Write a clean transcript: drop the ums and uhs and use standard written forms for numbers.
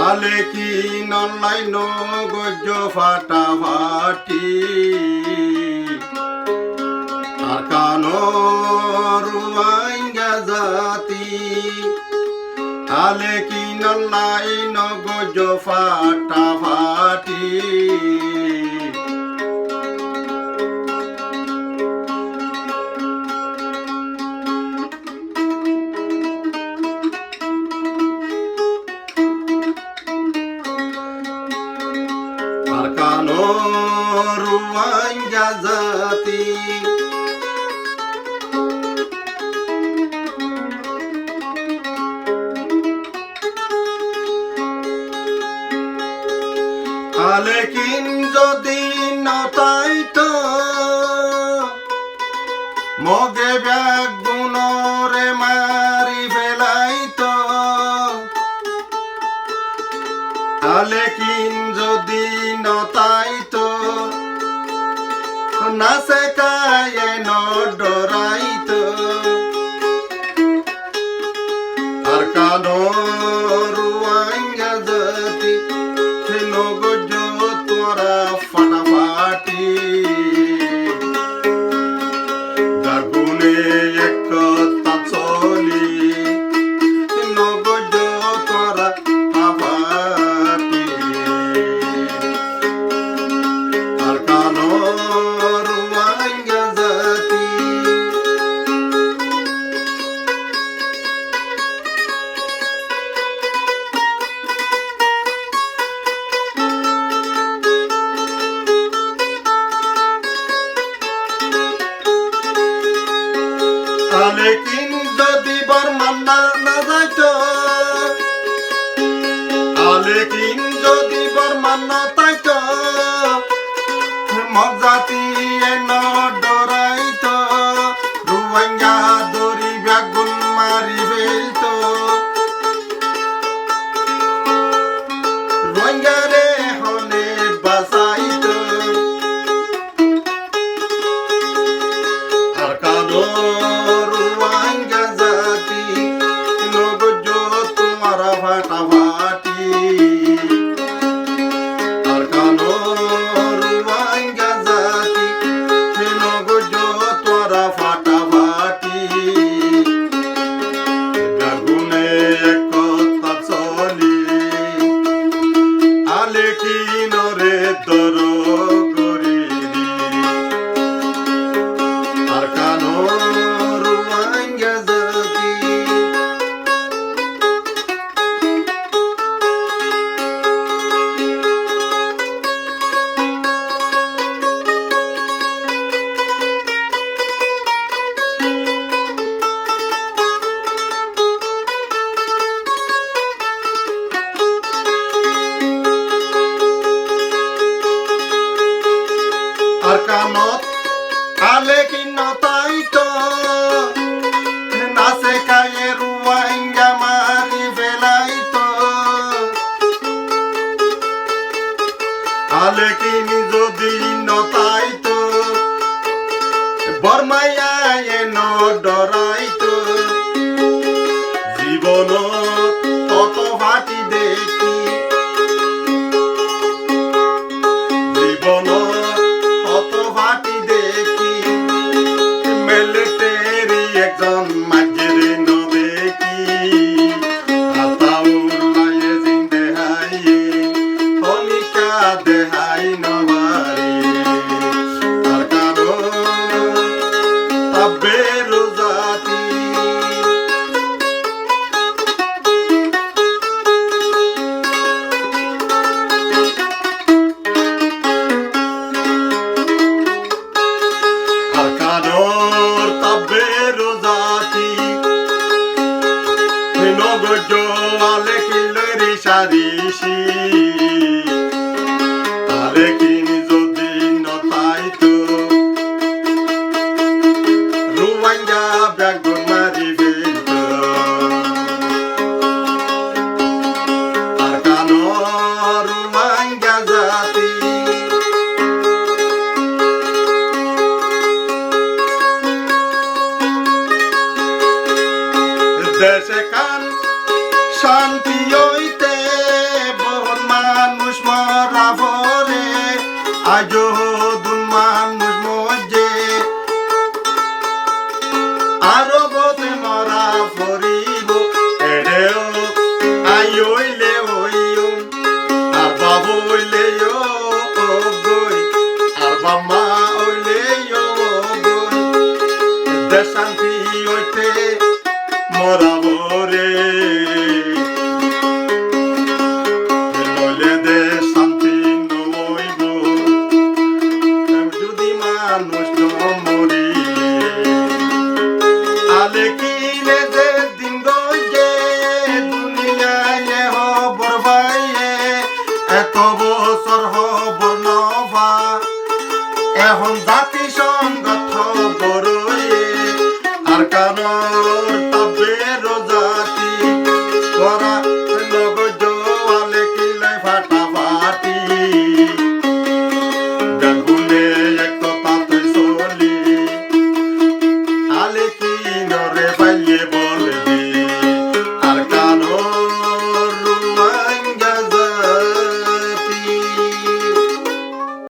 আলে কি নলাই নগজ ফাটাফাটি আর কানরুয়াইঙ্গা জাতি আলে কি নলাই নগজ ফাটাফাটি আর কানরুয়াইঙ্গা জাতি আলেকিন যদি নতাইত মগে ব্যাগ গুণরে মারি ফেলাইত আলেকিন যদি নতাইত নাসে কায়ে ন ডরাইত আর কানরুয়াইঙ্গা জাতি নগজ তোরা ফাটাফাটি জাগুনে এক কথা চলি নগজ তোরা ফাটাফাটি আর কানরুয়াইঙ্গা জাতি আলেকিন যদি বর্মান না যাইত আলেকিন যদি বর্মান না তাইত মজাতি ন ডরাইত রুয়াইঙ্গা দরি ব্যাগুন মারি ফেলত রোহিঙ্গা রে হনে বাসাইত আর কানরুয়াইঙ্গা জাতি নগজ তোমারা ফাটাফাটি আর কানরুয়াইঙ্গা জাতি নগজ তোরা ফাটাফাটি জাগুনে এক কথা চলি আলেকিন রে দর করিলি আর কানরুয়াইঙ্গা জাতি আর কানত আলেকিন নতাইত নাসে কায়ে রুয়াইঙ্গা মারি ফেলাইত আলেকিন যদি নতাইত বর্মাইয়া ন ডরাইত জীবন কত ফাটি দেখি জীবন কত ফাটি দেখি মিলিটারি একজন মাঝেরে ন দেখি আতাউল্লাহে জিন্দে হাইয়ে হনিকা দেহাই নবারে আর কারো তাবের জাতি আর কানর তাবের জাতি নগজ আলেকিন লরি সারিসি আলেকিন যদি নতাইত রুয়াইঙ্গা ব্যাগুন মারি ফেলত আর কানরুয়াইঙ্গা জাতি দেশে কান শান্তি